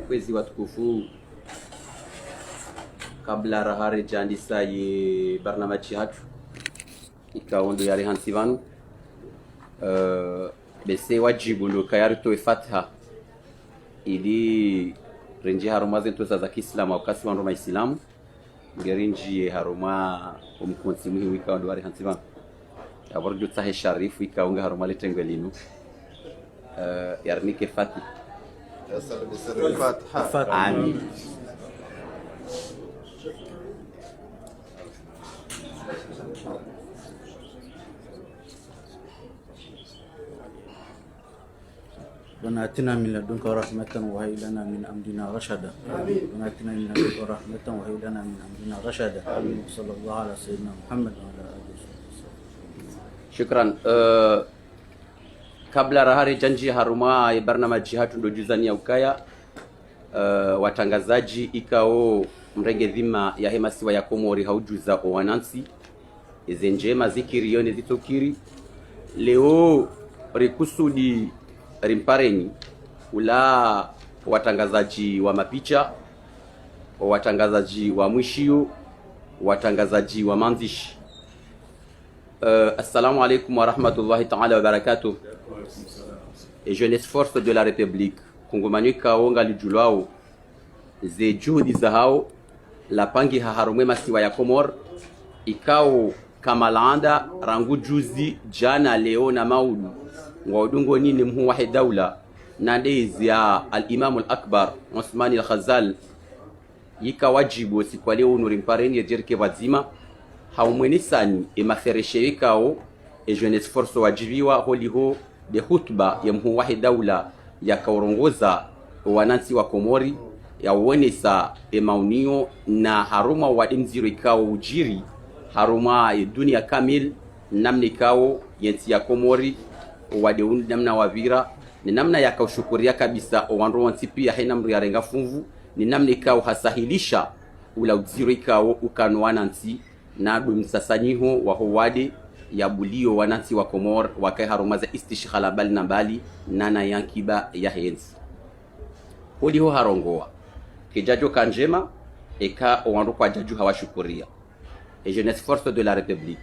kwezi watukufu kabla rahare jandisa ye barnamaji hatu ikaondo yari hansi vanu bese wajibu ndo kayari toe fatha ili renji harumaze ntoza za Kiislamu au kasi wandu maislamu ngerinji haruma umkonsi muhi wika ndo yari hansi vanu aborjo tahe sharifu ikaonga haruma letengwe linu yarnike fatha الفاتحة آمين. ربنا آتنا من لدنك رحمة وهب لنا من أمرنا رشدا. ربنا آتنا من لدنك رحمة وهب لنا من أمرنا رشدا. صلى الله على سيدنا محمد وعلى آله وصحبه. شكرا. Kabla rahari janji haruma ya barnamaji hatu ndo juzani ya ukaya watangazaji ikao mrenge dhima ya hemasiwa ya Komori haujuza o wanansi izenjema zikiri yone zitokiri leo rikusudi rimpareni ula watangazaji wa mapicha, watangazaji wa mwishio, watangazaji wa manzishi. Assalamu alaikum wa rahmatullahi ta'ala wa barakatuh. Et jeunesse force de la République Kongomani kaonga lijulao ze juhudi za hao la pangi haharumwe masiwa ya Komor ikao kamalanda rangu juzi jana leo na maudu ngaudungo nini mhu wahid daula na ndezi ya al-Imam al-Akbar Uthman al-Khazal yika wajibu siku leo unurimpareni yejerke wazima haumwenisani emafereshe ikao e jeunesse force wajibiwa holiho de hutuba ya mhu wahid daula ya kaurongoza wanansi wa Komori ya uonesa emaunio na haruma wa imziro ikao ujiri haruma dunia kamil namni kao yensi ya Komori wadeuni namna wavira ni namna ya kaushukuria kabisa wanro wantipi ya hena mri ya renga funvu ni namni kao hasahilisha ula uziro ikao ukanu wanansi na dumsasanyiho wa howade ya bulio wanansi wa Komor wakai harumaza istishkhala bali na bali nana yankiba ya hensi huli ho harongoa kijajo kanjema eka owandu kwa jaju hawashukuria et jeunesse force de la République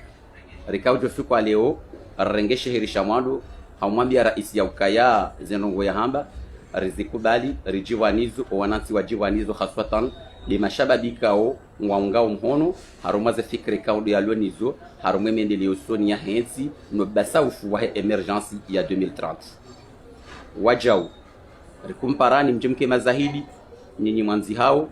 rikaujo suko leo rengeshe hirisha mwandu hamwambia rais ya ukaya zenongo ya hamba rizikubali rijiwanizo wanansi wajiwanizo haswatan limashababikao ngwaungao mhono harumaze fikri kaudu ya lonizo harumwe mendeleo soni ya hensi no basaufu wa emergency ya 2030 wajau rikumparani mjimke mazahidi nyinyi mwanzi hao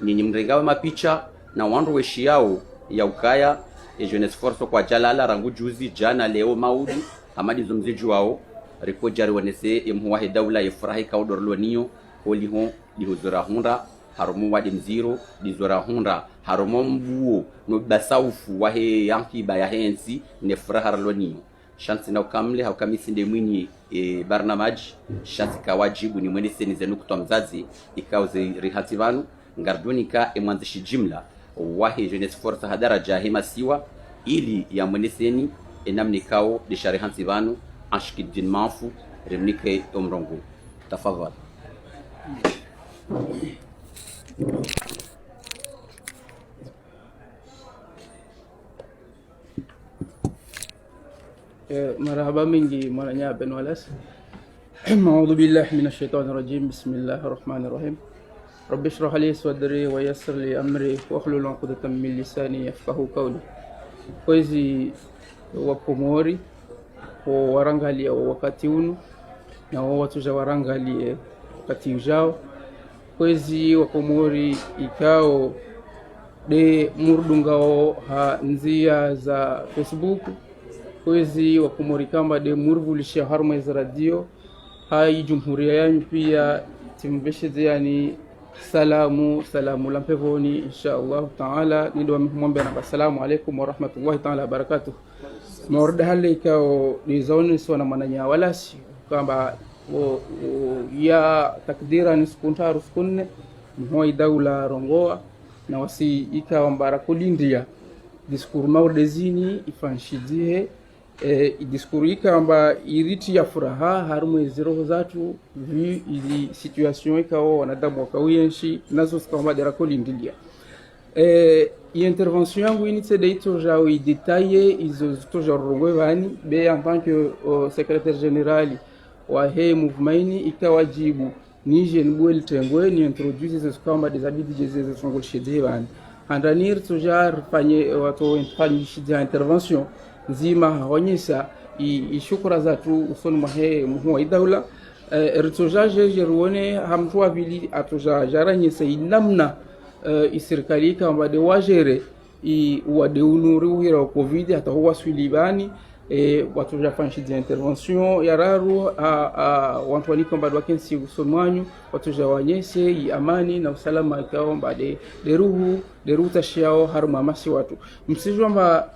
nyinyi mrengawe mapicha na wandu weshi yao ya ukaya e jeunesse force kwa jalala rangu juzi jana leo maudu hamadi zumziju wao rikojari wanese mhuwahi daula yefurahi kaudorlonio holiho lihuzura hunda harumu wadi mziro lizura hunda harumu mbuo no basaufu wahe yankiba ya hensi nefuraha ralonio shansi na ukamle haukamisi nde mwinyi barnamaji shansi kawajibu ni mwene seni zenu kutoa mzazi ikauze rihativanu ngardunika mwanzishi jimla wahe jeunesse force hadaraja hema siwa ili ya mwene seni namni kao de sharihativanu ashkidin mafu remnike omrongo tafadhali. مرحبا مني مولانا بن ولس. أعوذ بالله من الشيطان الرجيم. بسم الله الرحمن الرحيم. رب اشرح لي صدري ويسر لي أمري واحلل عقدة من لساني يفقهوا قولي. Kwezi wa Komori warangalia wakati unu na watu warangalie wakati ujao. Kwezi wa Komori ikao de murdungao ha nzia za Facebook. Kwezi wa Komori kamba de murvulisha harmonize radio hai jumhuria yanyu pia timbeshe yani salamu lampevoni inshallah taala nido mwombe na assalamu alaykum wa rahmatullahi taala wa barakatuh. Maorda hali ikao ni zaoni swana mananya walasi kamba ya takdira ni sikuntaru sikunne mhoi daula rongoa na wasi ikawa mbara kulindia diskuru maordezini ifanshidzie diskuri kamba iriti ya furaha harumwe zero zatu vi ili situation ikawa wanadamu wakawiyenshi nazo zikamba derako lindilia intervention yangu ini tsede itoja idetaye izo toja rongwe bani be en tant que secrétaire général wa he mouvement ikawajibu nije nbwel tengwe ni introduce izo kamba des habits de ces songol shede bani andanir toja fanye watu fanye shida intervention nzima honyesha ishukura zatu usoni mahe muhwa idawla ritoja jeruone hamtwa vili atoja jaranye sayinamna isirikali kamba de wajere wade unuri uhira wa covid hata huwa swilibani watu jafanshi intervention yararu wantwani kamba wakensi usomwanyu watu jawanyese amani na usalama ikaomba de ruhu tashiao haruma masi watu msijwa mba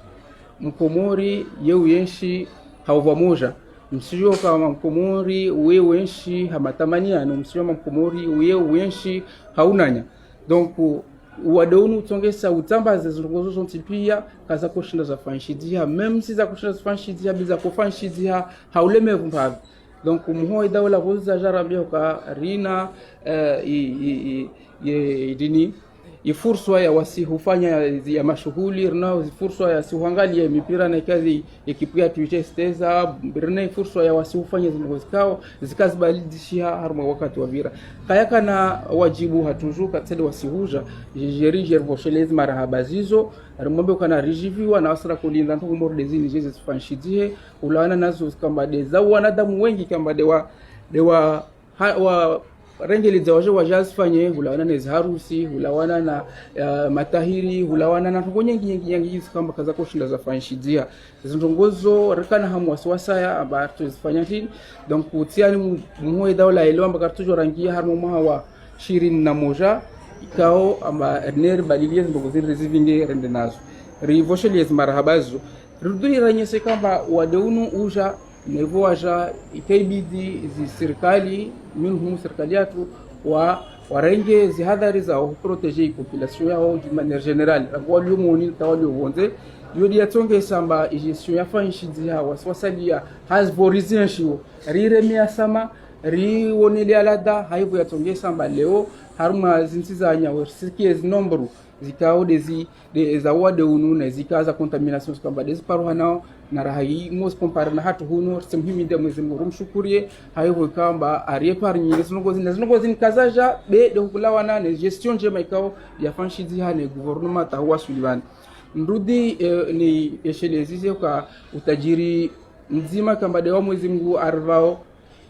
mkomori yeu yenshi hauva moja msijwa kama mkomori uwe wenshi hamatamaniano msijwa mkomori uwe wenshi haunanya donc wadonu utongesa utambaze zongozo zontipia kaza kushinda za fanshidia même si za kushinda za fanshidia biza kufanshidia hauleme vumpavi donc muho idawla voza jarambia ka rina dini ifursa ya wasihufanya ya mashughuli rina ifursa ya siuangalia mipira na kazi ekipia tuichesteza rina ifursa ya wasihufanya zingozikao zikazibadilishia harma wakati wa vira kayaka na wajibu hatujuka tsele wasihuja jerije voshelezi marahaba zizo rumombe kana rijiviwa na wasara kulinda ntugu mordezini jeze tufanshidie ulawana nazo kamba deza wanadamu wengi kamba dewa rengeli za waje wajazifanye hulawana na harusi hulawana na matahiri hulawana na ntugu nyingi kamba kaza kushinda za fanshidia zindongozo rekana hamu waswasaya aba tuzifanya tini donc utiani muwe dawla elewa mpaka tujo rangia harmo mawa 21 ikao amba ner balilia zindongozi rezivinge rende nazo rivoshelies marhabazo ruduri ranyese kamba wadeunu uja nevo waja ikaibidi zi serikali minhum serikaliatu warenge zihadhari za proteger population yao de manière générale ngwali umoni tawali wonze yodi yatonge samba gestion ya fanshidia waswasalia has vorizien shio riremia sama rionele alada haivo yatonge samba leo haruma zintiza nya sikie zinombru zikao de zawade unu na zikaza contamination kamba desparuha nao na rahi mos compare na hatu huno semhimi de mwezi murumshukurie haivo kamba arieparnyi zinogozini kazaja be de kulawana na gestion jema ikao ya fanshidi hane gouvernement tawa sulivani ndudi ni eshelezise kwa utajiri mzima kamba de wa mwezi mgu arvao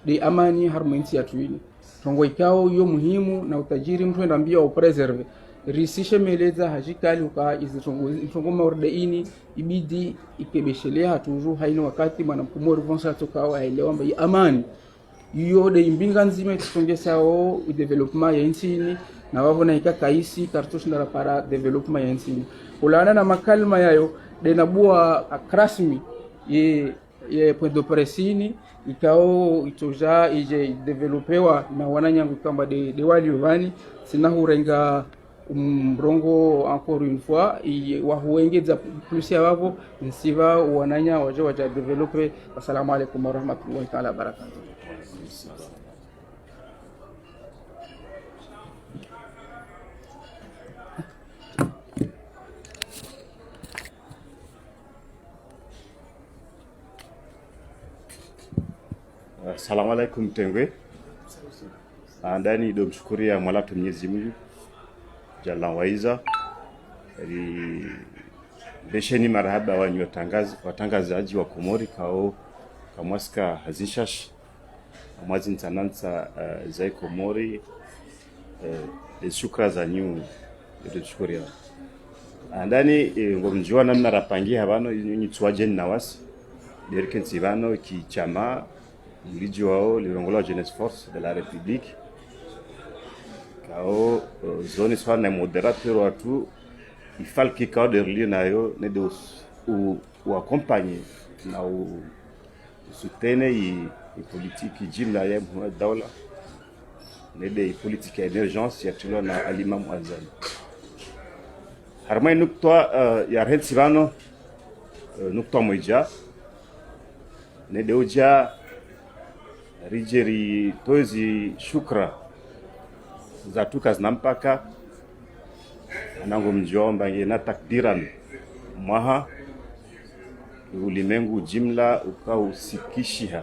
de amani harmonisi ya tuini tongo ikao yo muhimu na utajiri mtu ndambia au preserve risishe meleza hajikali uka izitongo maordeini ibidi ikebeshelea hatuju haina wakati mwanamkumori vonsa toka aelewa mba amani iyo de imbinga nzima tutongesa development ya nchini na wavona ikakaisi kartushi na para development ya nchini ulana na makalma yayo de nabua akrasmi ye point de pressini ikao itoja ije developewa na wananyangu kamba de wali vani sinahurenga mrongo encore une fois wahuengeza plus ya wavo nsiva wananya waje developer. Assalamu alaikum warahmatullahi taala barakatuh. Assalamu alaikum Tengwe. Ndani domshukuria mwalatu Mwenyezi Mungu Jalla waiza besheni marhaba wanyu watangazaji wa Komori kao kamwaska hazishash mwazi ntanansa zai Komori shukra za nyu domshukuria ndani ngomjua namna rapangia habano nyitwajen nawasi derkensi bano ki chama mliji wao lirongola Jeunesse Force de la République kao zone soit na moderateur watu ifal ki kao de lieu nayo ne de ou accompagner na u soutene i politique jimla ya dawla ne de politique emergence ya tulo na alimam azali harmay nukta ya rensibano nukta moja nedeuja rijeri tozi shukra za tuka zinampaka anango mjomba ngena takdiran mwaha ulimengu jimla ukausikishiha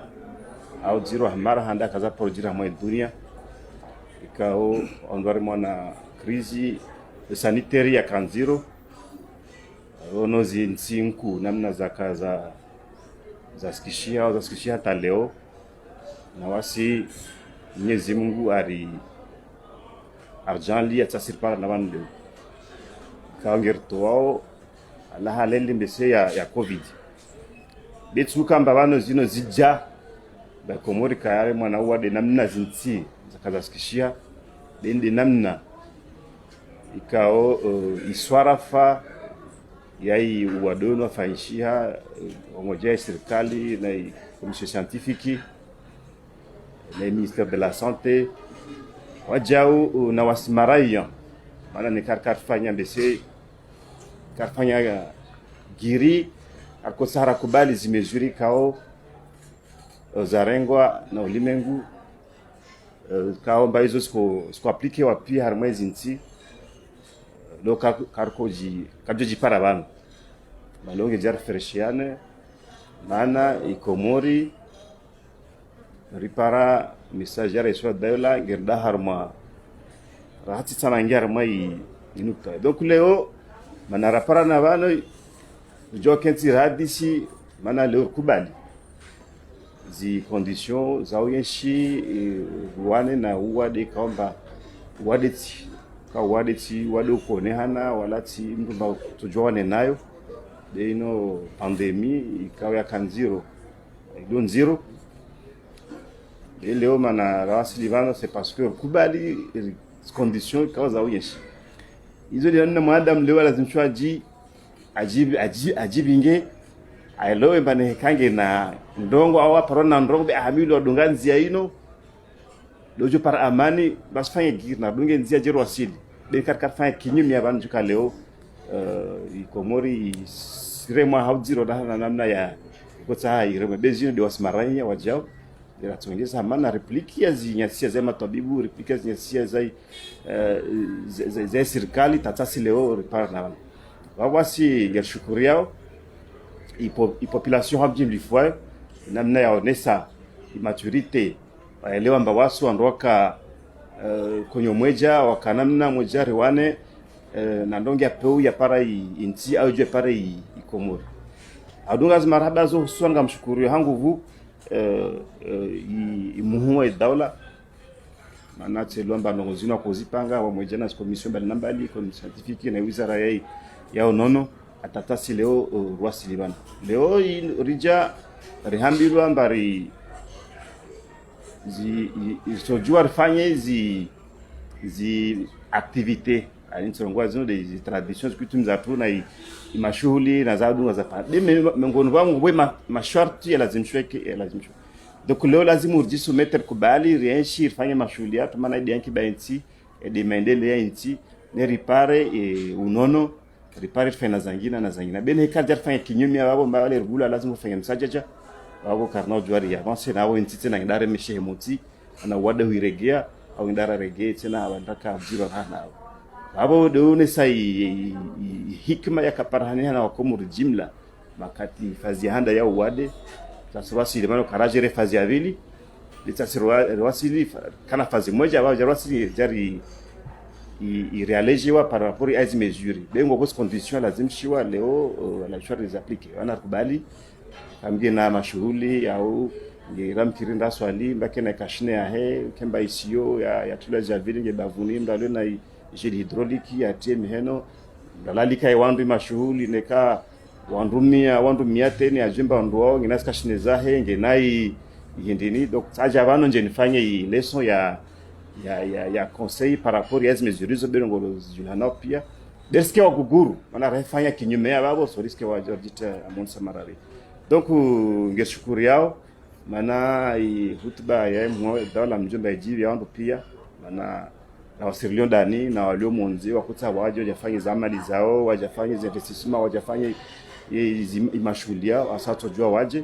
au ziro hamara handa kaza projira mwa dunia ikao ondwari mwana krizi sanitari ya kanziro ono zintsinku namna zakaza zaskishia hata leo na wasi Mwenyezi Mungu ari arjanli atasirpara na bandu kaongerto wao ala haleli mbese ya covid betsu kamba bano zino zijja ba Komori kayare mwana wade namna zinti zakazaskishia dende namna ikao iswarafa yai wadono faishia ngoja serikali na commission scientifique na ministère de la santé wajao na wasimaraia maana ni karfanya mbese karfanya giri akosara kubali zimezuri kao zarengwa na ulimengu kao mbaizo siko aplike wapi harmwezi nti do karkoji kabjoji para bana malonge jar freshiane maana ikomori ripara message ya daula gerda harma rahati sana ngar mai inuka donc leo mana rapara na bana jo kenti radisi mana leo kubali zi condition za uyenshi wane na uwade kaomba wadeti ka wadeti wade ukone hana walati mba tujoane nayo de ino pandemi ikawa kanziro don zero et leo mana rawasi livano c'est parce que kubali condition ka za uyenshi hizo ndio na madam leo lazima chwaji ajibinge ailowe mbane kange na ndongo awa parona ndongo be amilo dunganzia ino dojo par amani bas fanye girna dunge nzia jero asili be kar fanye kinyumi abanju ka leo ikomori sirema haudiro da namna ya kotsa ireme bezino de wasmaranya wajao de la tongeza mana repliki ya zinyasia za matabibu repliki zinyasia za serikali tatasi leo repara na wawasi gershukuriao population habjim lifwa namna ya onesa maturite waelewa mbawasu androka konyo mweja wakanamna mweja riwane na ndonge ya peu ya para inti au je para ikomori adunga zmarhaba zo swanga mshukuru hangu vu imuhuwa daula maana tselomba nongozina kozipanga wa mweja na commission bali nambali commission scientifique na wizara ya nono atatasi leo rwasi libana leo rija rihambilwa mbari sojua rifanye zi activité alintsongwa zino de traditions coutumes za na mashughuli na zadunga za pande miongoni wangu we masharti ya lazimshweke donc leo lazima urjisu meter kubali rienshi rifanye mashughuli yatu maana idi yanki bainti de maendeleo ya inti ne ripare unono ripare fena zangina bene kaja fanya kinyumi wabo mbale regula lazima ufanye msajaja wabo karnao juari avance na wao intite na ndare meshe moti ana wada huiregea au ndara regea tena abandaka jiro hana wabo deone sai hikma ya kaparhania na wakomu jimla makati fazi handa ya wade sasa wasili mano karajere fazi ya vili litasirwa wasili kana fazi moja wao jarwasili jari irealizewa par rapport à ces mesures bengo kwa condition lazima shiwa leo la shwari les appliquer wanakubali kamge na mashughuli au ngiramkirinda swali mbake na kashine ya he kemba isio ya tula za vile ngebavuni ndalo na jeli hydraulique ya temi heno ndalalika iwandu mashughuli neka wandu miateni ajimba ndo ngina kashine za he ngenai yendini donc saja bano nje nifanye leçon ya conseil par rapport à ces mesures bengo zulana pia deske wa guguru mana refanya kinyume ya babo so riske wa jordita amonsa marari donc ngeshukuru yao mana hutuba ya mwa dawla mjumba jibi ya wandu pia mana na wasirlio ndani na walio monzi wakuta waje wajafanye zamali zao wajafanye investissement wajafanye mashughuli yao asato jua waje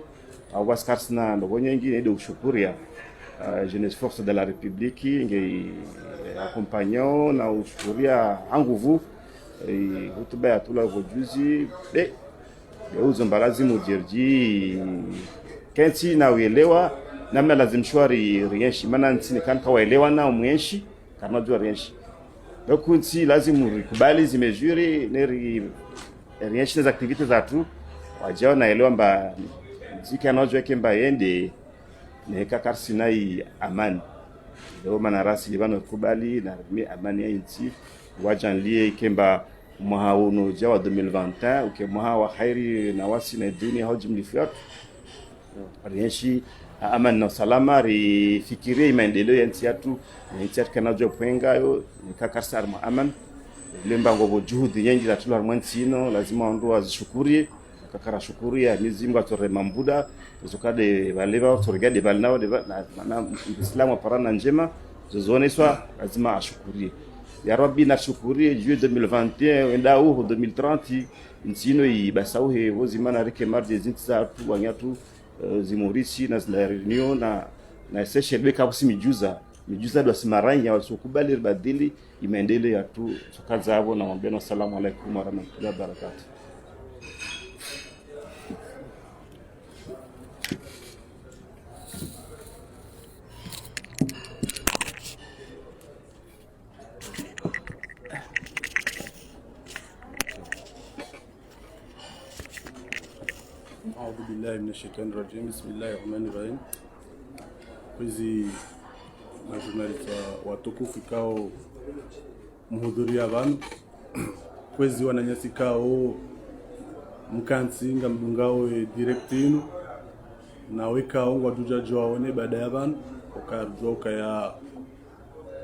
au baskarsna ndo nyingi ndio ushukuria jeunesse force de la république nge accompagnant na ushukuria nguvu hutuba ya tula vojuzi de uzo mbalazimu jirji kensi na uelewa namna lazim shwari rienshi maana nsini kan kawaelewa na umwenshi kama jua rienshi dokunsi lazim rikubali zimejuri neri rienshi za activities za tu wajao naelewa mba ziki anajua kemba yende ne kakarsi nai amani ndio maana rasi libano kubali na amani ya nchi wajanlie kemba mwaha uno jawa 2021 uke mwaha wa khairi na wasi na dunia hao jumlifiat rienshi amani na salama rifikirie maendeleo ya nchi yetu kanajua pwenga yo nikakarsa arma aman lemba ngobo juhudi nyingi za tula mwansino lazima ndo azishukuri kakara shukuri ya mizimu atore mambuda zokade baleva torigade balnao na Islamu parana njema zozoneswa lazima ashukuri ya rabbi na shukuri juillet 2021 wenda au 2030 nsino ibasauhe wozimana reke mardi zinza tu wanyatu zimorisi na la reunion na session beka busimijuza mijuza do simaranya wasukubali badili imaendele ya tu sokaza hapo na mwambeno assalamu alaykum wa rahmatullahi wa barakatuh. أعوذ بالله من الشيطان الرجيم بسم الله الرحمن الرحيم. Hizi majurnalista watukufu kao mhudhuria vanu kwezi wananyasi kao mkansinga mdungao directinu na weka ongwa dujajo waone baada ya vanu ukarjoka ya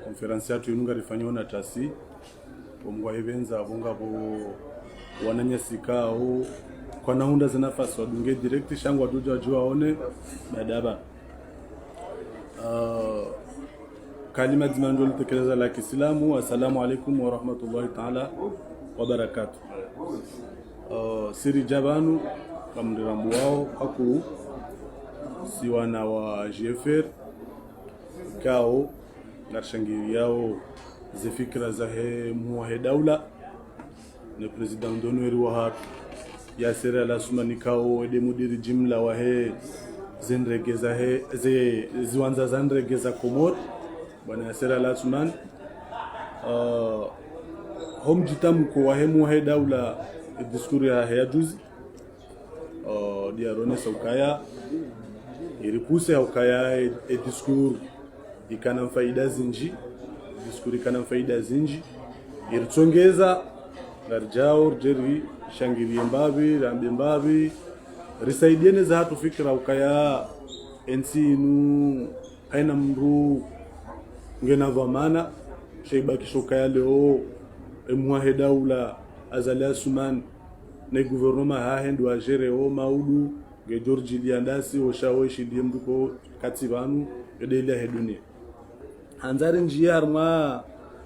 konferensi yatu yunga rifanywa na tasi omwa evenza bonga bo wananyasi kao kwa naunda zinafasi wadunge direct shangu waduja wajua waone badaba kalima zimando litekeleza la Kiislamu. Assalamu alaikum wa rahmatullahi ta'ala wa barakatuh. Siri jabanu kamdirambu wao haku siwana wa GFR kao na shangiri yao zifikra za he muwahe daula na president d'honneur wa hatu Yasir al-Asumani kao ede mudiri jimla wa he zinregeza he ziwanza zanregeza Komor bwana Yasir al-Asumani hom jitamko wa he muwahe daula diskuri ya juzi diarone saukaya iripuse haukaya diskuri ikana faida zinji diskuri kana faida zinji iritsongeza garjao jeri shangiri mbabi rambe mbabi risaidiene za hatu fikra ukaya ensinu haina mru ngena dhamana sheibaki shokaya leo emwahe daula azalia suman ne gouvernement ha hendu agere o maudu ge George Liandasi o shawo shidie mduko katibanu edelia heduni hanzari njia harma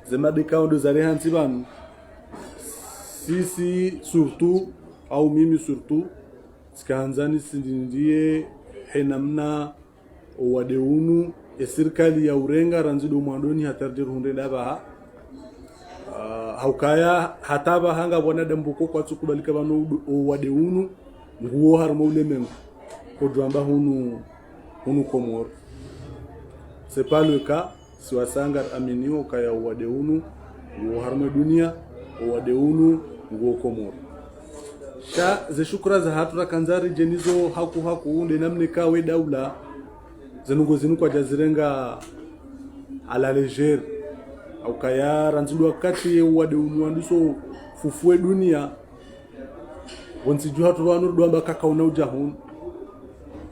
zemade kaundo zari hansibanu sisi surtout au mimi surtout sikaanzani sindindie henamna wadeunu serikali ya urenga ranzido mwandoni hatardir hunde daba haukaya hataba hanga bwana dambuko kwa tukubalika bano wadeunu nguo harmo ulemengo kodwamba hunu Komor. C'est pas le cas si wasanga aminio kaya wadeunu nguo harmo dunia wadeunu nguo Komor. Sha ze shukra za hatu kanzari jenizo haku unde namne kawe daula zenungo kwa jazirenga ala leger au kaya ranzidu wakati wadeunu wandiso fufue dunia wonsiju hatu wanu duamba kaka unauja hun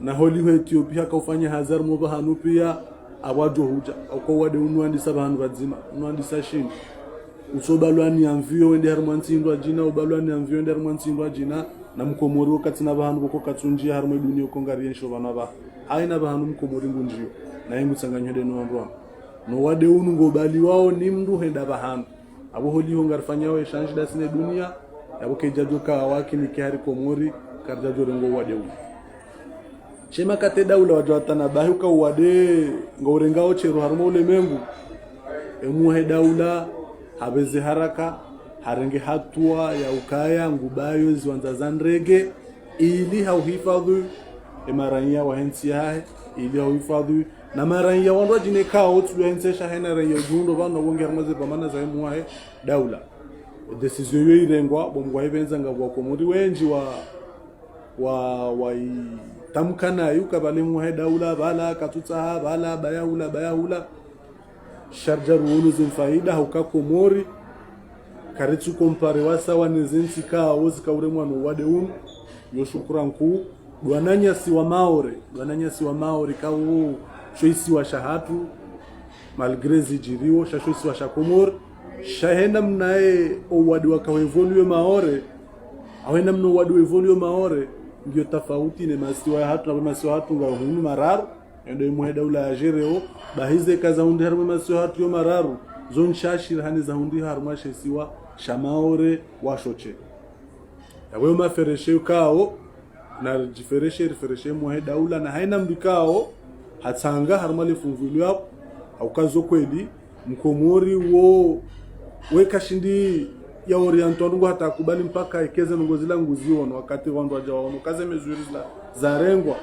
na holi wa Ethiopia kaufanya hazar moba hanu pia awajo huja au kwa wadeunu wandisa bahanu wadzima wandisa shini usobalwani amvio wende harmantsindwa jina ubalwani amvio wende harmantsindwa jina na Mkomori wakati na bahanu boko katsunjia harmo dunia kongariyensho banaba haina bahanu Mkomori ngunjio na yengu tsanganyode no andwa no wade unu ngobali wao ni mndu henda bahanu abo holi hongarfanya we change dasine dunia abo kejajo ka waki ni kihari Komori karjajo rengo wade unu shema kate daula wajawatana bahi ukawade ngaurengao chero harmo ulemengu emuhe daula habeze haraka harenge hatua ya ukaya ngubayo ziwanza zandrege ili hauhifadhu emaranya wahensi yahe ili hauhifadhu na maranya wandu wajine kao tudu hensesha hena ranya jundo vano wongi harmaze pamana za emuhe daula decision yo irengwa bomgwa hibenza ngabwa komuri wenji wa tamkana yuka bale muhe daula bala katutsaha bala bayahula sharjar wulu zin faida huka komori karetu kompare wasa wanezensi kao zikaure mwano wade yo shukran ku dwananya si wa maore kao shoisi wa shahatu malgré zijiriwo shoisi wa shakomor shahenda mnae owadi wakawevolue maore awenda mno wadi wevolue maore ndio tofauti ne masiwa hatu na masiwa hatu ngahunu mararu ndio muhe daula ya jereo bahize kaza hundi harmu masiwa hatu yo mararu zon shashir hani za hundi harmu shesiwa shamaore washoche yawe mafereshe kao na jifereshe muhe daula na haina mbikao hatanga harmale funvulwa au kazo kweli mkomori wo weka shindi ya oriento ndungu hata kubali mpaka ikeze ngozi la nguziona wakati wandu wajawaona kaze mezuri za rengwa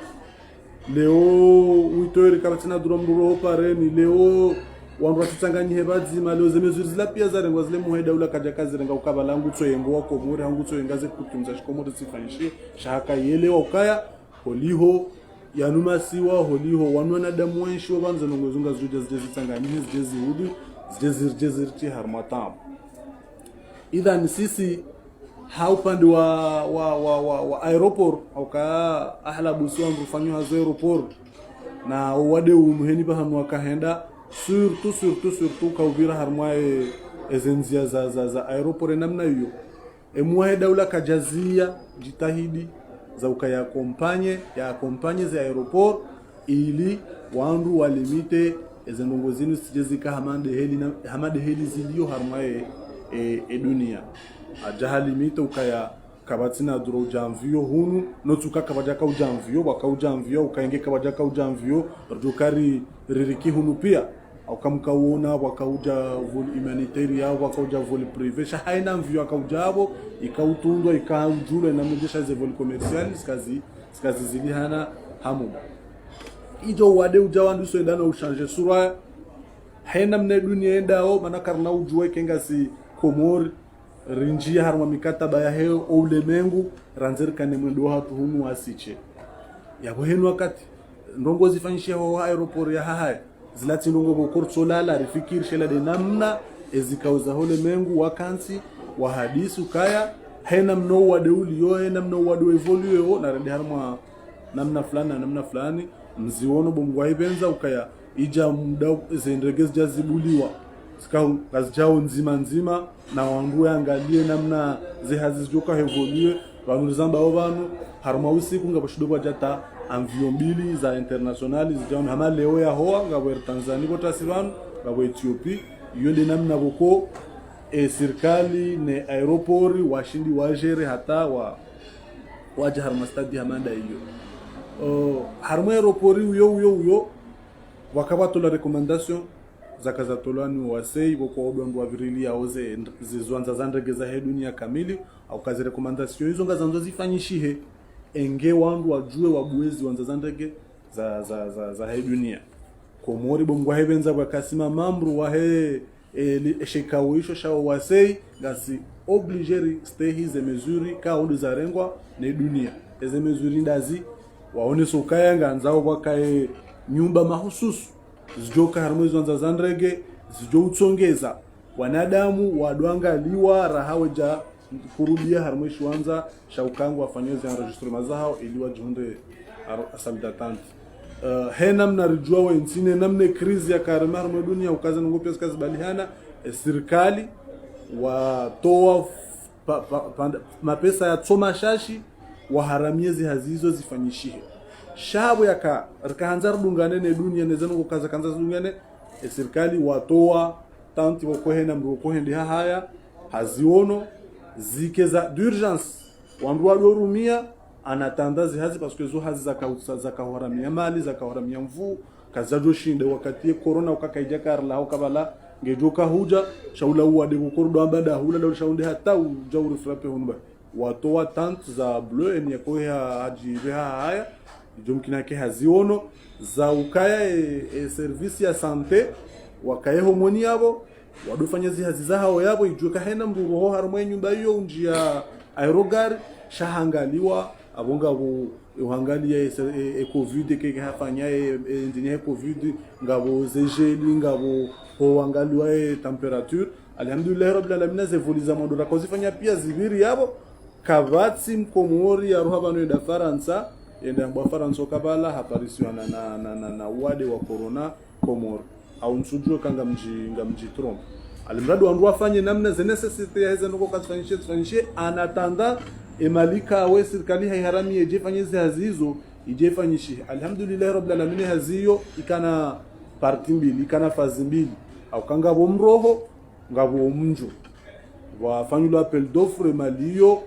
leo witori kabatina duromduro pareni leo wandu watutanganye bazima leo zemezuri la pia za rengwa zile muhe daula kaja kazi renga ukabalangu tsoyengo wako muri hangu tsoyengaze kutunza shikomori sifanyishi shaka yele wakaya holiho yanuma siwa holiho wanwana damu wenshi wabanza nongozunga zuja zitanganye zihudi zirti harmatam idhan sisi haupande wa aeroport au ka ahla busuan rufanyo hazo aeroport na wade umuheni bahanu wakahenda surtout kaubira harmae ezenzia za aeroport namna hiyo emuhe daula kajazia jitahidi za ukaya kompanye za aeroport ili wandu walimite ezenongo zinu sijezika hamade heli zilio harmae dunia ajahali mita ukaya kabatina duro janvio hunu notuka kabajaka ujanvio waka ujanvio ukaenge kabajaka ujanvio rjokari ririki hunu pia au kamkaona wakauja vol humanitaire au wakauja vol privé haina mvio akaujabo ikautundwa ikaujule na mjesha ze vol commercial skazi zilihana hamu ijo wade ujawandu so ndana uchange sura haina mne dunia endao manakarna ujue kenga si komor rinjia harma mikataba ya heo ulemengu ranzer kane mwendo hatu hunu asiche yabo henu wakati ndongo zifanyishia wa aeroport ya haya zilati ndongo bokorto lala rifikir shela de namna ezikauza hole mengu wakansi wa hadisu kaya hena mno wadeuli yo hena mno wadu evolue na rende harma namna fulani mziono bomgwa ibenza ukaya ija muda zendregez jazibuliwa sikao gazjao nzima na wangu angalie namna zihazijoka evolue banuzamba obanu harma usiku ngabashidoba jata amvio mbili za internationali zijaona hama leo ya hoa ngabo Tanzania bota siranu ngabo Ethiopia yonde namna boko serikali ne aeroport washindi wajere hata waje harma stadi hamanda hiyo harma aeroport uyo wakabato la recommandation zakazatolani wasei boko odwandu avirili yaoze zizwanza zandregeza he dunia kamili au kazi recommandation hizo ngazanzo zifanyishihe enge wandu wajue wabuezi wanza zandrege za he dunia komori bongwa hebenza bakasima mambru wa he shekawisho shao wasei ngasi obligeri stay hize mezuri ka ondu za rengwa ne dunia eze mezuri ndazi waone sokaya nganzao bakae nyumba mahususu zijoka harmwezi wanza zandrege zijo utsongeza wanadamu wadwangaliwa rahaweja kurudia harmweshi wanza shaukangu wafanyezi enregistre mazao ili wajunde asalidatanti hena mnarijua wensine namne krizi ya karima harmwe dunia ukaza nungopia skazi balihana serikali watoa mapesa ya tsoma shashi waharamiezi hazizo zifanyishihe shabu yaka rikahanza rudungane ne dunia nezenu kukaza kanza dungane serikali watoa tanti wakohena mrukohendi haya haziono zike za d'urgence wandu walorumia anatandazi hazi parce que zo hazi za kahoramia mali za kahoramia mvu kazajo shinde wakati corona ukakaija karla au kabala ngejoka huja shaula uade kukordo ambada hula leo shaunde hata ujauri frappe hunba watoa tant za bleu en yako haji haya jumkina ke haziono za ukaya service ya sante wakaye homoni yabo wadufanya zihaziza hao yabo ijuka hena mruho harumwe nyumba hiyo unjia aerogari shahangaliwa abonga bu uhangalia covid ke hafanya engineer covid ngabo zejeli ngabo hoangaliwa temperature alhamdulillah rabbil alamin zevuliza modora kozifanya pia zibiri yabo kavatsi mkomori ya roha bano da Faransa enda mwa Faransa kabala haparisiwana na wade wa corona Komoro au nsujue kanga mji Trump alimradi wandu afanye namna ze necessity ya hizo ndoko kazifanyishe anatanda emalika we serikali haiharami ijefanye hazizo ijefanyishe alhamdulillah rabbil alamin haziyo ikana parti mbili ikana fazi mbili au kanga bomroho ngabo mnjo wafanyula appel d'offre malio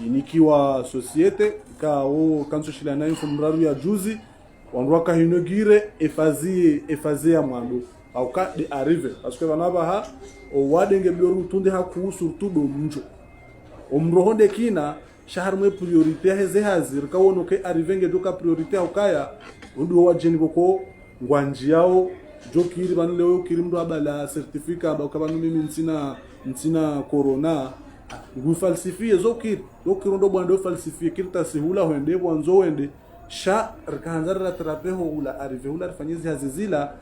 inikiwa societe kao kanso shilana infomraru ya juzi wanduaka hinogire efazie ya mwando au ka de arrive parce que vanaba ha o wadenge bioru tunde ha ku surtout do mnjo omrohonde kina shahar mwe priorité heze hazir ka wono ke arrive nge doka priorité au kaya ndu wajeni boko ngwanji yao jokiri banu leo kirimdo abala certificat ba kabanu mimi ntsina corona ngu falsifie zokiri ndo bwando falsifie kirta sihula wende bwanzo wende sha rkanzara ratarape ho ula arrive ula fanyizi hazizila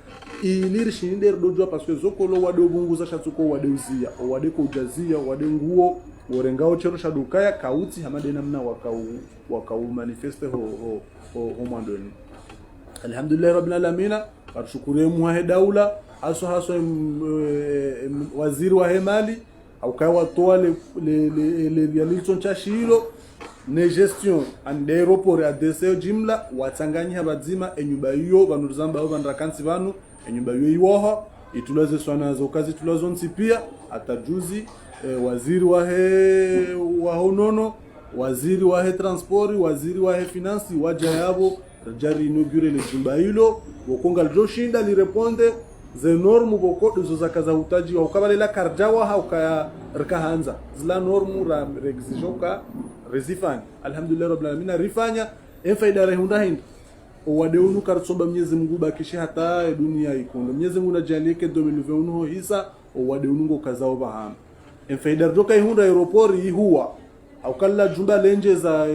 ilir shinde dojwa parce que zokolo wade ubunguza shatsuko wade uzia wade kujazia wade nguo worengao chero shadukaya kauti hamade namna wakau manifeste ho mwandoni alhamdulillah rabbil alamin barshukure muhe daula haso waziri wa hemali au kai watoa le realization chashiro ne gestion and aeroport ya deseo jimla watanganya bazima enyumba hiyo banuzamba au bandrakansi banu enyumba hiyo iwoha itulaze swana zo kazi tulazo nsipia atajuzi waziri wa honono waziri wa transport waziri wa finance waja yabo jari inaugure le jumba hilo wokonga joshinda li répondre ze normu boko zo zakaza utaji wa ukabalela karjawa haukaya rikahanza zila normu ra rexijoka rezifanya alhamdulillah rabbil alamin rifanya faida rehunda hinda wadeunu kartsomba Mwenyezi Mungu bakishe hata dunia ikondo Mwenyezi Mungu najalike 2021 hisa wadeunu ngo kazao bahama faida doka ihunda aeroport huwa au kala jumba lenje za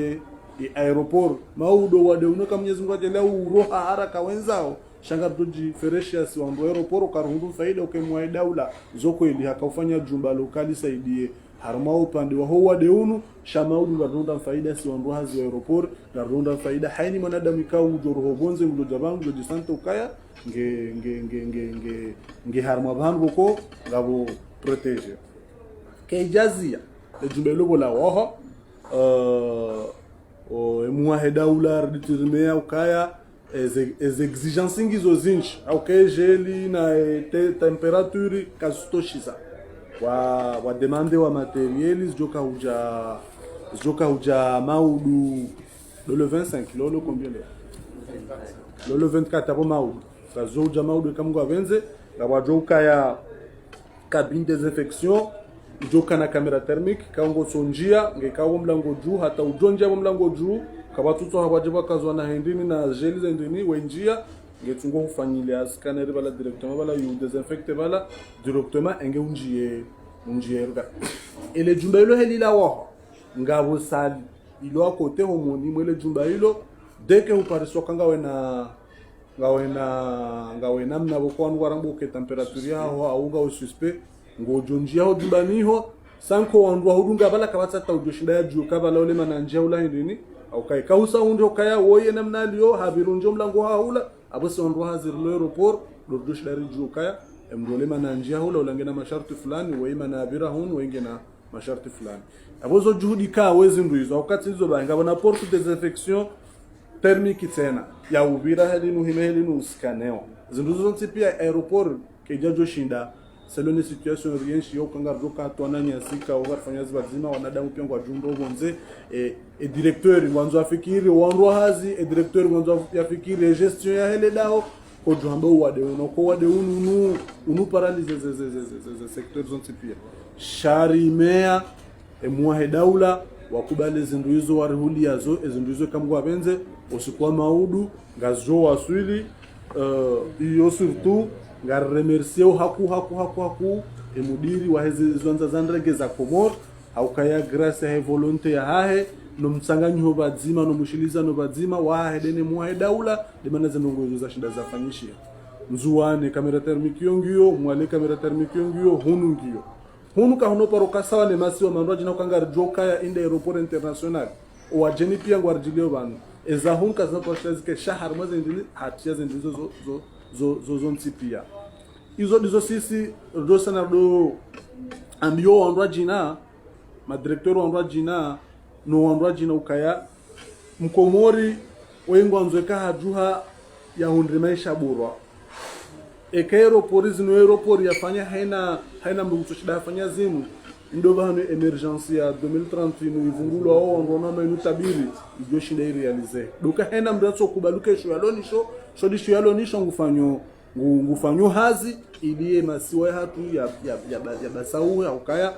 aeroport maudo wadeunu kama Mwenyezi Mungu ajalia uroha haraka wenzao shanga doji ferecious wa aeroport karundu faida ukemwa daula zoko ili hakafanya jumba lokali saidie harma upande wa huwa deunu shamaudu ngarunda faida si wandu hazi wa aeroport ngarunda faida haini mwanadamu ikao ujoro bonze mdo jabangu do jisante ukaya nge harma bangu ko ngabo protege ke jazia le jumelo bola waho o muahe daula determiner ukaya ez exigences ngizo zinji au kejeli na temperature kazutoshiza wa demande wa materiels joka uja maudu le 25 le combien le 24 abo maudu kazo uja maudu kamungu avenze ngwa joka ya cabine désinfection joka na camera thermique kaungo sonjia ngekawo mlango juu hata ujonja mlango juu kabatuto habajiba kazwa na hendini na gel zendini wenjia ngetungo ufanyilia scanner bala directement bala yu désinfecter bala directement enge unjie ruga ele jumba hilo helila waho ngabo sali ilo akote homoni mwele jumba hilo deke upariso kanga ngawena mna bokwan warambo ke temperature yaho auga ususpect ngojonjia ho jumba niho sanko wandwa hudunga bala kabatsa ta ujoshinda ya juu kabala ole mananja ula ndini au kai kausa unde kaya woye namna liyo habirunjo mlango haula abose onro hazir lo aeroport dordosh dari juu kaya emdole mananja hula ulangena masharti fulani woye manabira hun wengena masharti fulani abozo juhudi ka wezi nduizo wakati hizo banga bana porte désinfection thermique tena ya ubira hadi nuhime hadi nuskaneo zinduzo nsipia aeroport kejajo shinda selon les situations rien shio kanga roka twana nyasika au fanya zibazima wanadamu pia kwa jumbo bonze e directeur mwanzo afikiri wanro hazi e directeur mwanzo yafikiri gestion ya hele dao ko jumbo wade unoko wade unu paralyze ze secteurs zonti pia shari mea e muahe daula wakubali zindu hizo warihuli yazo zindu hizo kamgwa benze osikuwa maudu ngazo waswili iyo surtout ngar remercier haku emudiri wa hizi zonza zandrege za Komor haukaya grâce ya volonté ya hahe no mtsanganyo bazima no mushiliza no bazima wa hedene muahe daula de manaza nongozo za shinda za fanyishia nzuwane kamera thermique yongio mwale kamera thermique yongio hunu ka hono paroka sawa ne masi wa manroji na kanga joka ya inde aeroport international o ajeni pia ngwarjilio banu eza hun ka zapa shazike shahar maze ndini hatia zendizo zo zonti pia izo dizo sisi do sanado ambio wanrajina ma directeur wanrajina no wanrajina ukaya mkomori wengo anzweka hajuha ya hundri maisha burwa ekero police no aeroport yafanya haina mtu shida yafanya zimu ndoba hano emergency ya 2030 no ivungulo ao ngona ma tabiri ibyo shinda irealize doka haina mdatso kubaluke sho yalonisho shodisho yalonisho ngufanyo hazi iliye masiwa hatu ya basau ya ukaya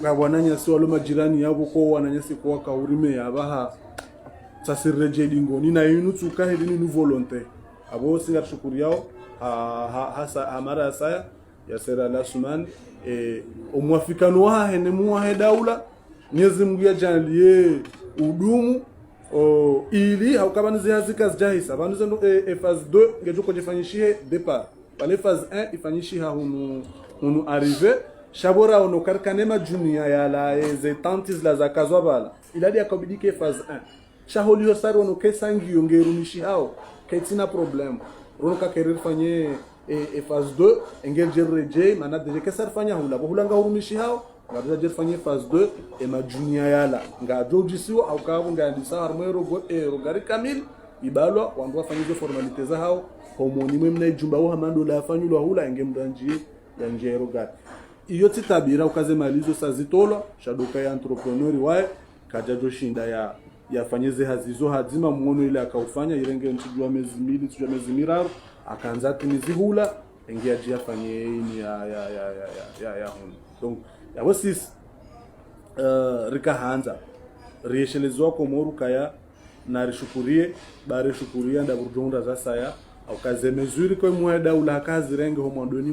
ngabwananya si walo majirani yabo ko wananyasi kwa kaurime yabaha tsasireje dingoni na yinutsu ka hedini nu volonté abo singa shukuri yao hasa amara saya ya sera la suman omwafikano wa hene muahe daula Mwenyezi Mungu ya jalie udumu ili haukabanizi hazika zijahisa banuze phase 2 ngejo kujifanyishie départ pale phase 1 ifanyishia hunu arriver shabora ono karkanema junia ya la zetantis la zakazwa bala iladi akabidike phase 1 shaholi hosari ono kesangi yongerumishi hao ketina problem rono ka kerir fanye phase 2 engel jerreje mana deje kesar fanya hula bohulanga urumishi hao ngaruja jer fanye phase 2 e majunia yala ngajo jisiwa au kabu ngandisa harmero rogari kamil ibalwa wandu wafanyizo formalite za hao homoni mwemna ijumba wa hamando la fanyulwa hula engemdanji ya njero gari iyo titabira ukaze malizo sazitola shadoka ya entrepreneur wae kajajo shinda ya fanyeze hazizo hazima muono ile akaufanya irenge ntujua miezi mbili tujua miezi miraro akaanza timizihula engia jia fanye ini ya hono donc ya wasis rika hanza rieshelezwa Komoru kaya na rishukurie bare shukuria nda burjonda za saya au kaze mezuri kwa mwe daula kazi renge homondoni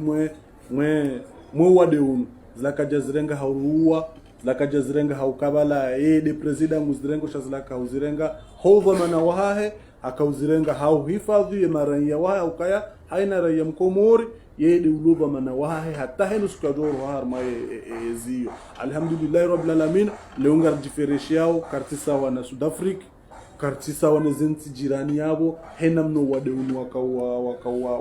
mwe wade unu zilakaja zirenga hauruwa zilakaja zirenga haukabala de president muzirengo shazilaka hauzirenga hova mana wahahe akauzirenga hauhifadhi maraya waha ukaya haina raya Mkomori yede uluba mana wahahe hata henu sukajoro harma ezio alhamdulillah rabbil alamin leungar diferenciao kartisa wana South Africa kartisa wana zinti jirani yabo hena mno wade unu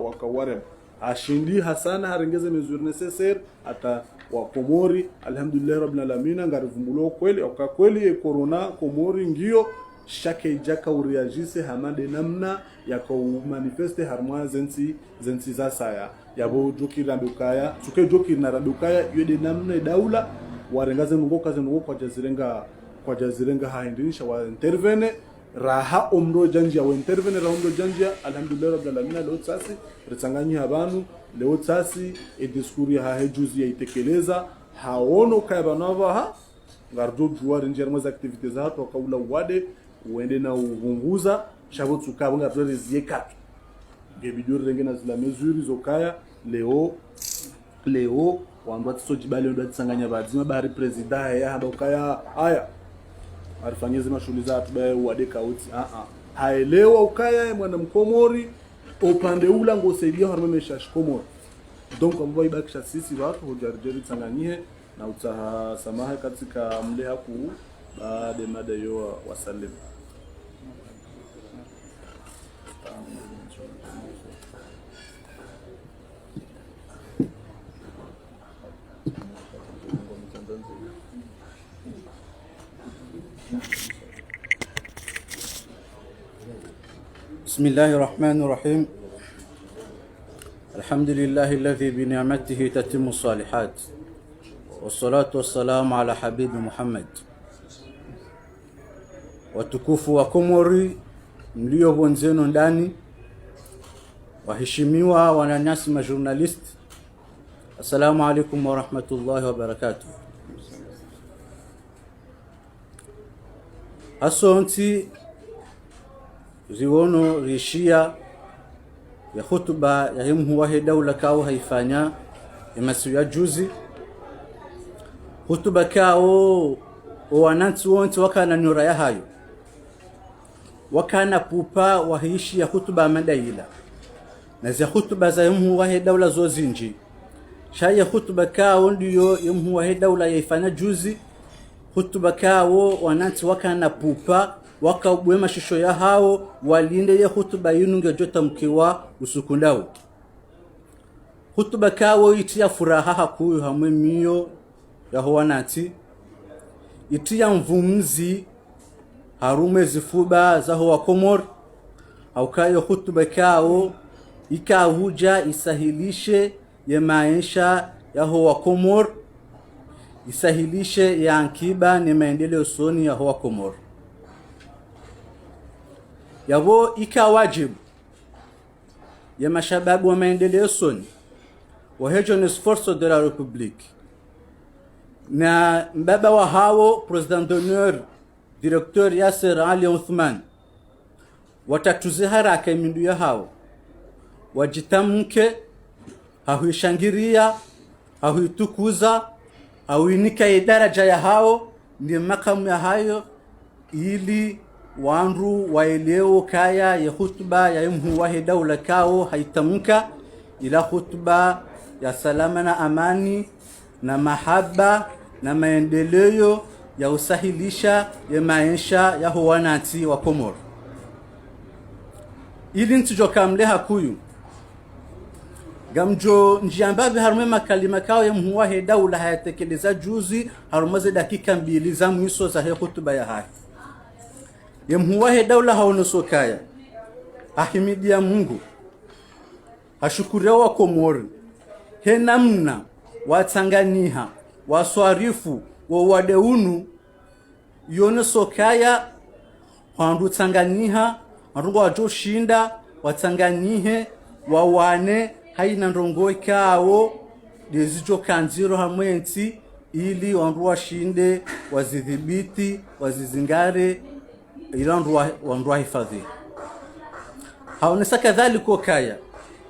wakaware ashindi hasana harengeze mezuri necessaire ata wa Komori alhamdulillah rabbil alamin ngarivumulo kweli oka kweli corona Komori ngio shake jaka uriagise hamade namna ya ko manifeste harmwa zensi za saya yabo jokira ndukaya tuke jokira na ndukaya yede namna daula warengaze ngoka zengo kwa jazirenga haindinisha wa intervene raha omro janjia wa intervene raha omro janjia alhamdulillah rabbil alamin leo tsasi ritsanganyi habanu leo tsasi e diskuri ha hejuzi ya itekeleza haono kaya banava ha ngardo juwa rinjia mwa activities za hatu wakaula wade uende na uvunguza shabo tsuka bunga prere ziekatu gebidio renge na zila mesure zokaya leo wandwa tsojibale ndo tsanganya bazima bari president ya habokaya aya arifanyeze mashuli za tubaye wade kauti haelewa ukaya mwana Mkomori upande ula ngosaidia harmemesha Komori donc ambapo ibakisha sisi watu hojarjeri tsanganyie na utasamaha katika mle haku baada mada yo wasallim بسم الله الرحمن الرحيم الحمد لله الذي بنعمته تتم الصالحات والصلاة والسلام على حبيب محمد. Watukufu wa Komori mlio wenzenu ndani, waheshimiwa wananyasi majournalist, assalamu alaikum wa rahmatullahi wa barakatuh. Asonti ziono rishia ya hutuba ya himu wahe daula kao haifanya imasiu ya juzi. Hutuba kao wananti wonti wakana nyura ya hayo, wakana pupa wahishi ya hutuba amadaila na zi hutuba za himu wahe daula zozinji. Shaya hutuba kao ndiyo himu wahe daula ya ifanya juzi. Hutuba kao wananti wakana pupa wakaubwe mashisho ya hao walinde ya hutuba yununge jota mkiwa usukundao. Hutuba kao itia furaha hakuyu hamwe miyo ya wananti, itia mvumzi harume zifuba za wa Komor. Haukayo hutuba kao ikahuja isahilishe ya maisha ya wa Komor, isahilishe ya ankiba ni maendeleo soni ya wa Komor. Yavo ikawajibu ya mashababu wa maendeleo soni wa hejo esforço de la République na mbaba wa hao President d'honneur Directeur Yasser Ali Othman watatuzi haraka mindu ya hao wajitamke hahuishangiria hahuitukuza hahuinika idaraja ya hao ni makamu ya hayo ili wanru waeleo kaya ya hutuba ya imhu wahe daula kao haitamka ila hutuba ya salama na amani na mahaba na maendeleo ya usahilisha ya maisha ya wananchi wa Komoro. Ili ntijo kamle hakuyu gamjo njiambavi harume makalima kao ya imhu wahe daula hayatekeleza juzi harumaze dakika 2 za mwiso za hutuba ya hai. Yemhuwahe daula haonosokaya ahimidia Mungu ashukuria wa Komori he namna watanganiha waswarifu wa wadeunu yonosokaya handu tanganiha handu wajoshinda watanganihe wawane haina ndongoi kao dezijo kanziro hamwensi ili wandu washinde wazidhibiti wazizingare wandu hifadhi. Haonesa kadhaliko kaya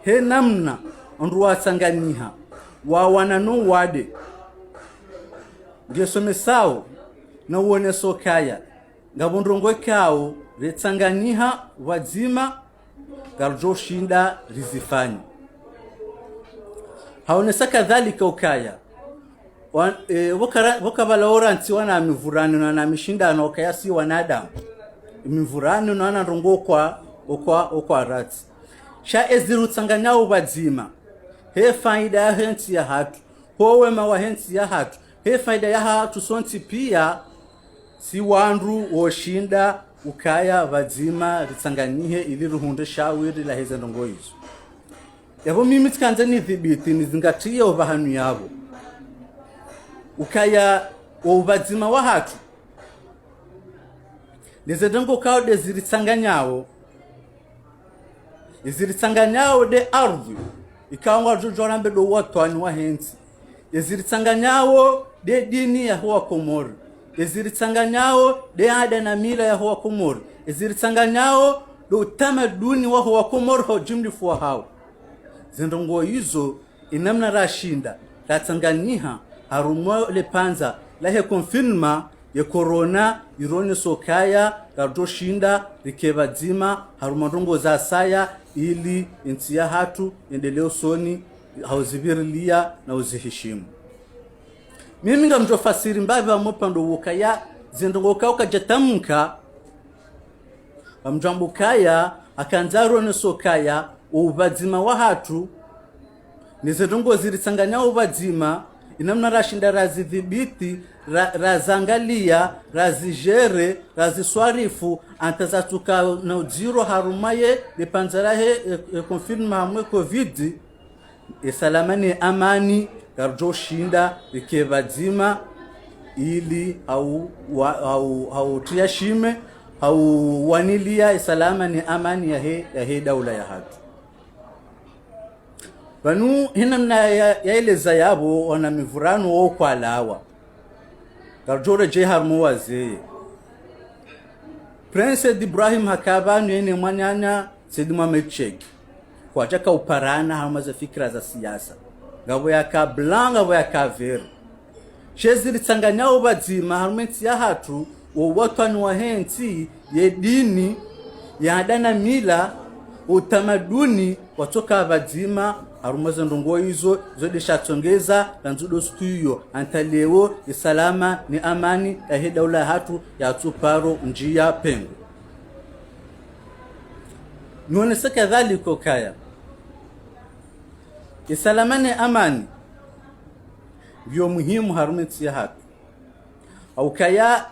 he namna wandu watanganiha wa wananu wade gesomesao na uoneso kaya ngabondrongo kao retanganiha wazima garjo shinda rizifani. Haonesa kadhalika ukaya wakabala oranti wana mivurano na mishindano okaya si wanadamu mivurano na ndongo kwa rati sha eziru tsanganyao bazima he faida ya henti ya hatu ho wema wa henti ya hatu he faida ya hatu sonti pia si wandu woshinda ukaya bazima ritsanganihe ili ruhunde shawiri la heze ndongo hizo. Yabo mimi tkanze ni dhibiti nizingatie obahanu yabo ukaya wa ubazima wa hatu nizedengo kao de ziritsanganyawo de ardhi ikawa jojorambe do watwani wa hensi ziritsanganyawo de dini ya huwa Komori ziritsanganyawo de ada na mila ya huwa Komori ziritsanganyawo do tamaduni wa huwa Komori ho jumlifu wa hao zindongo hizo inamna rashinda tatsanganiha harumo le panza la he confirma ya corona irone sokaya gardo shinda rikeba zima harumandongo za saya ili intia hatu endeleo soni hauzibirilia na uziheshimu. Mimi ngamjofasiri mbavi wa mopando wukaya zindongo kauka jatamka amjambukaya akanzaro ne sokaya ubazima wa hatu nizindongo ziritsanganya ubazima inamna rashinda razidhibiti razangalia razijere raziswarifu antazatuka na zero harumaye lepanzarahe confirma hamwe covid isalama ni amani garjo shinda ikevadzima ili au tuyashime au wanilia isalama ni amani ya he daula ya hatu banu hinamna ya eleza yabo wana mivurano wo kwalawa garjore je harmu wazee Prince Ibrahim Hakaba ni mwanyanya Said Mohamed Sheikh kwa chaka uparana hama za fikra za siasa ngabo ya kablanga ngabo ya kaveri sheziri tsanganya ubadzima harumenti ya hatu wo watwani wa henti ye dini ya dana mila utamaduni watoka abadzima harumaza ndongo hizo zode shatsongeza kanzudo stuyo antalewo isalama ni amani ya he daula hatu ya tuparo njia pengo nione saka dhaliko kaya isalama ni amani vyo muhimu harumenti ya hatu au kaya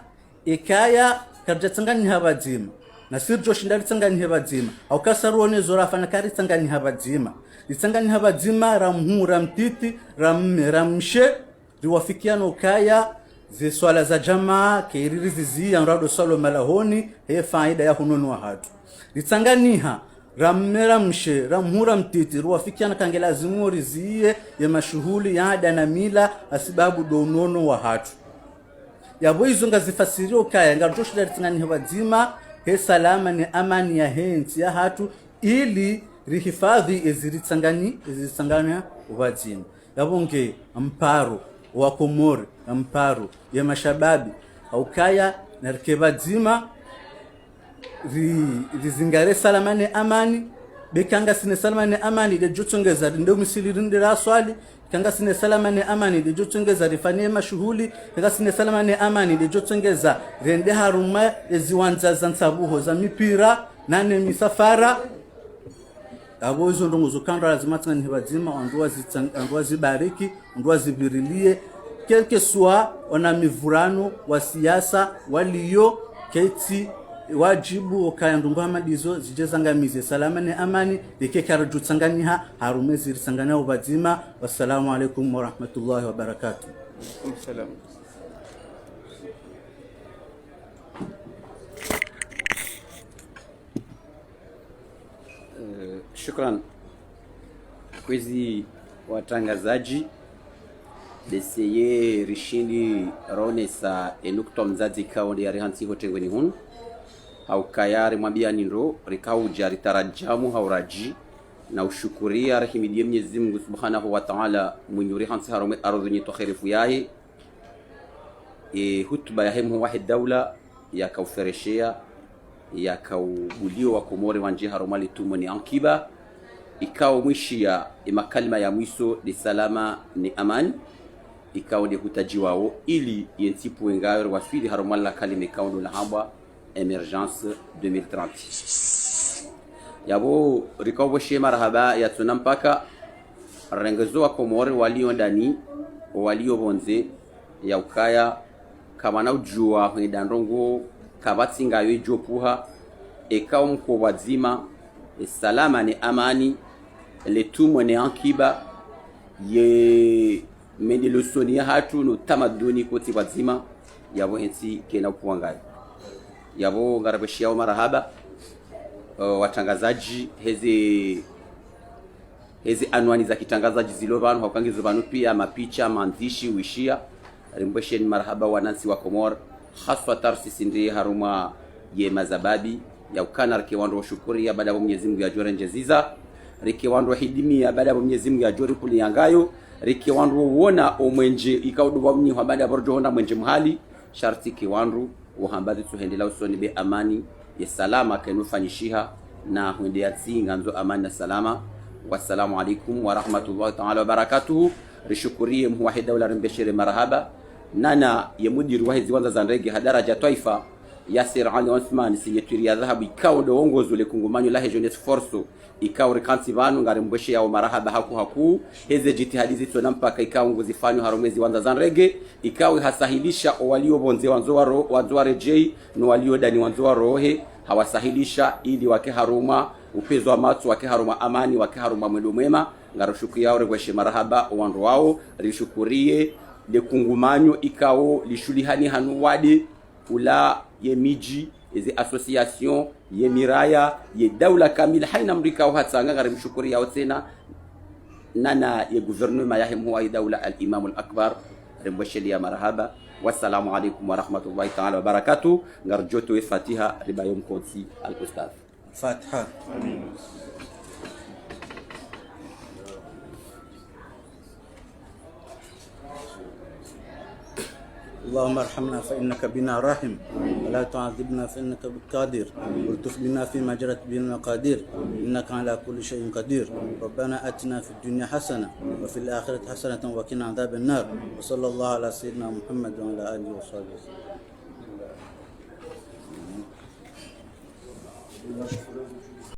ikaya karjatsangani habadzima na sirjo shindari tsangani habadzima au kasarone zorafana kari tsangani habadzima litsangani habadzima ramhura mtiti ramshe riwafikiano kaya zi swala za jamaa keiriri zizi anrado salo malahoni he faida ya hununu wa hatu litsanganiha ramshe ramhura mtiti riwafikiana kangela zimuri ziye ya mashuhuli ya ada na mila asibabu donono wa hatu yabo izonga zifasirio kaya ngarjoshida litsangani habadzima he salama ni amani ya henti ya hatu ili rihifadhi iziritsanganya ubadzima yabonge amparo wa Komori amparo ya mashababi aukaya na rikebadzima rizingare salama ni amani bekanga sine salama ni amani de jotsongeza ndo misili rindira swali kanga sine salama ni amani de jotsongeza rifanie mashuhuli kanga sine salama ni amani de jotsongeza rende haruma eziwanza zansabuho za mipira nane misafara abo izo ndongo zokandra lazima tsangani hebadzima ondwa zibariki ondwa zibirilie quelque soit ona mivurano wa siasa waliyo keti wajibu kaya ndungu hamadizo zijezangamize salama ni amani dike karaju tsanganiha harumezi risangana ubadzima. Wassalamu alaikum wa rahmatullahi wa barakatuh. Salam. Shukran kwezi watangazaji deseye rishindi ronesa enukto mzazi kaonde ya rehansi hotengweni hunu au kayari mwambia nindro rikauja ritarajamu hauraji na ushukuria rahimidie Mwenyezi Mungu Subhanahu wa Ta'ala mwenye rehansi harume ardhi nyeto kherifu yae hutuba ya hemu wahid daula ya kaufereshea ya kaubulio wa Komori wanje harumali tumo ni ankiba ikao mwishia makalima ya mwiso ni salama ni amani ikao ni hutaji wao ili yentipu wengayo waswidi harumala kalima ikao ndo lahambwa emergence 2030 yabo rikawo shema rahaba ya tunampaka rengezo wa Komori walio ndani walio bonze ya ukaya kama na ujua hwenda ndongo kabatsinga yejo puha ekao mko wazima salama ni amani letumwe ni ankiba ye mendelo sonia hatu no tamaduni koti wazima yabo ensi kena kuangai yabo ngarabeshia marahaba watangazaji hezi anwani za kitangazaji zilovano hakangizo banu pia mapicha maandishi wishia rimbesheni marahaba wanansi wa Komori haswa tarsisi ndiye haruma ye mazababi ya ukana rikiwandu wa shukuri ya baada ya Mwenyezi Mungu ya jore njeziza rikiwandu wa hidimi ya baada ya Mwenyezi Mungu ya jore kuli yangayo rikiwandu uona omwenje ikaudu wa mnyi wa baada ya borjo honda mwenje mhali sharti kiwandu uhambazi tuhendela usoni be amani ya salama kenufanyishiha na huende ya tsinga nzo amani na salama. Wassalamu alaikum wa rahmatullahi ta'ala wa barakatuhu. Rishukurie muwahida ula rimbeshire marahaba nana ya mudiri wa hizi wanza za ndege hadaraja taifa Yasir Ali Osman sinyeturi ya dhahabu ikao ndo ongozo le kungumanyo la jeunesse force ikao rikansi vanu ngari mboshe ya marahaba haku heze jitihadi zito nampaka ikao ngozifanywa harumezi wanza za ndege ikao hasahilisha walio bonze wanzo rejei no walio dani wanzo rohe hawasahilisha ili wake haruma upezo wa matu wake haruma amani wake haruma mwendo mwema ngarushukia ureweshe marhaba wandu wao rishukurie lekungumanyo ikao lishulihani hanu wade ula ye miji ezi association ye miraya ye daula kamila haina mrika uhatsanga ngarimshukuria tena nana ye gouvernement yahem huwa daula al-imam al-akbar rimwesheli ya marhaba. Wassalamu alaikum warahmatullahi ta'ala wabarakatuh. Ngarjoto fatiha ribayom konsi al-ustadh Fatiha. Amin. اللهم ارحمنا فإنك بنا راحم ولا تعذبنا فإنك بالقادر والطف بنا فيما جرت به المقادير إنك على كل شيء قدير. ربنا آتنا في الدنيا حسنة وفي الآخرة حسنة وقنا عذاب النار. وصلى الله على سيدنا محمد وعلى آله وصحبه وسلم.